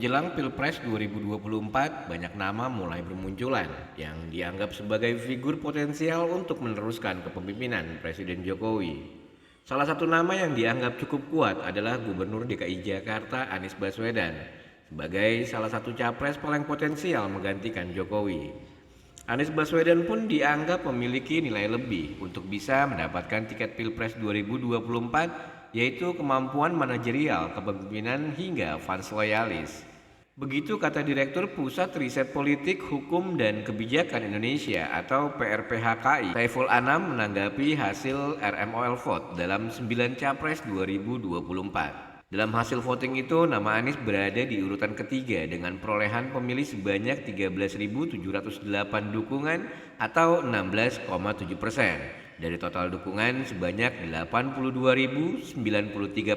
Menjelang Pilpres 2024, banyak nama mulai bermunculan yang dianggap sebagai figur potensial untuk meneruskan kepemimpinan Presiden Jokowi. Salah satu nama yang dianggap cukup kuat adalah Gubernur DKI Jakarta Anies Baswedan sebagai salah satu capres paling potensial menggantikan Jokowi. Anies Baswedan pun dianggap memiliki nilai lebih untuk bisa mendapatkan tiket Pilpres 2024, yaitu kemampuan manajerial, kepemimpinan hingga fans loyalis. Begitu kata Direktur Pusat Riset Politik, Hukum dan Kebijakan Indonesia atau PRPHKI, Saiful Anam menanggapi hasil RMOL Vote dalam 9 Capres 2024. Dalam hasil voting itu, nama Anies berada di urutan ketiga dengan perolehan pemilih sebanyak 13.708 dukungan atau 16,7%. Dari total dukungan sebanyak 82.093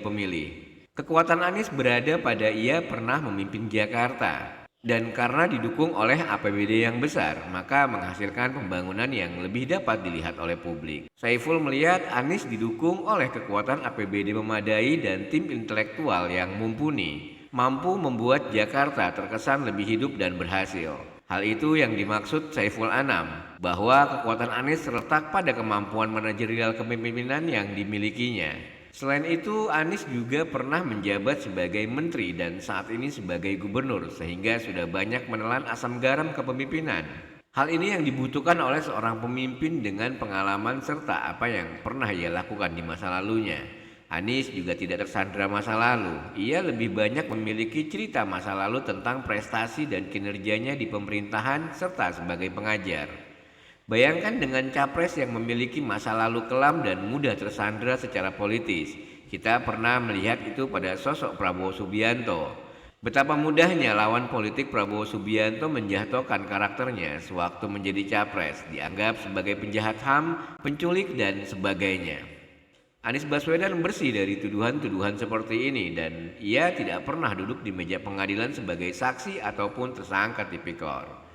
pemilih. Kekuatan Anies berada pada ia pernah memimpin Jakarta. Dan karena didukung oleh APBD yang besar, maka menghasilkan pembangunan yang lebih dapat dilihat oleh publik. Saiful melihat Anies didukung oleh kekuatan APBD memadai dan tim intelektual yang mumpuni, mampu membuat Jakarta terkesan lebih hidup dan berhasil. Hal itu yang dimaksud Saiful Anam, bahwa kekuatan Anies terletak pada kemampuan manajerial kepemimpinan yang dimilikinya. Selain itu, Anies juga pernah menjabat sebagai menteri dan saat ini sebagai gubernur, sehingga sudah banyak menelan asam garam kepemimpinan. Hal ini yang dibutuhkan oleh seorang pemimpin dengan pengalaman serta apa yang pernah ia lakukan di masa lalunya. Anies juga tidak tersandra masa lalu. Ia lebih banyak memiliki cerita masa lalu tentang prestasi dan kinerjanya di pemerintahan serta sebagai pengajar. Bayangkan dengan capres yang memiliki masa lalu kelam dan mudah tersandra secara politis. Kita pernah melihat itu pada sosok Prabowo Subianto. Betapa mudahnya lawan politik Prabowo Subianto menjatuhkan karakternya sewaktu menjadi capres, dianggap sebagai penjahat HAM, penculik dan sebagainya. Anies Baswedan bersih dari tuduhan-tuduhan seperti ini dan ia tidak pernah duduk di meja pengadilan sebagai saksi ataupun tersangka tipikor.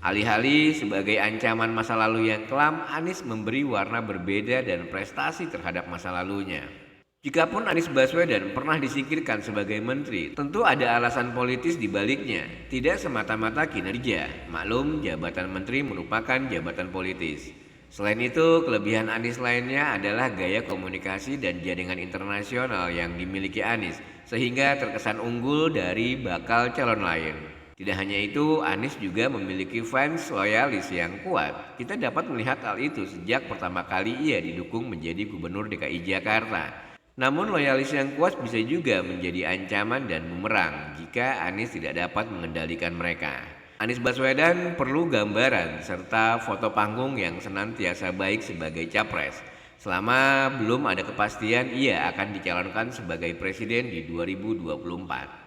Alih-alih sebagai ancaman masa lalu yang kelam, Anies memberi warna berbeda dan prestasi terhadap masa lalunya. Jikapun Anies Baswedan pernah disingkirkan sebagai menteri, tentu ada alasan politis di baliknya, tidak semata-mata kinerja. Maklum, jabatan menteri merupakan jabatan politis. Selain itu, kelebihan Anies lainnya adalah gaya komunikasi dan jaringan internasional yang dimiliki Anies, sehingga terkesan unggul dari bakal calon lain. Tidak hanya itu, Anies juga memiliki fans loyalis yang kuat. Kita dapat melihat hal itu sejak pertama kali ia didukung menjadi Gubernur DKI Jakarta. Namun loyalis yang kuat bisa juga menjadi ancaman dan bumerang jika Anies tidak dapat mengendalikan mereka. Anies Baswedan perlu gambaran serta foto panggung yang senantiasa baik sebagai capres. Selama belum ada kepastian ia akan dicalonkan sebagai presiden di 2024.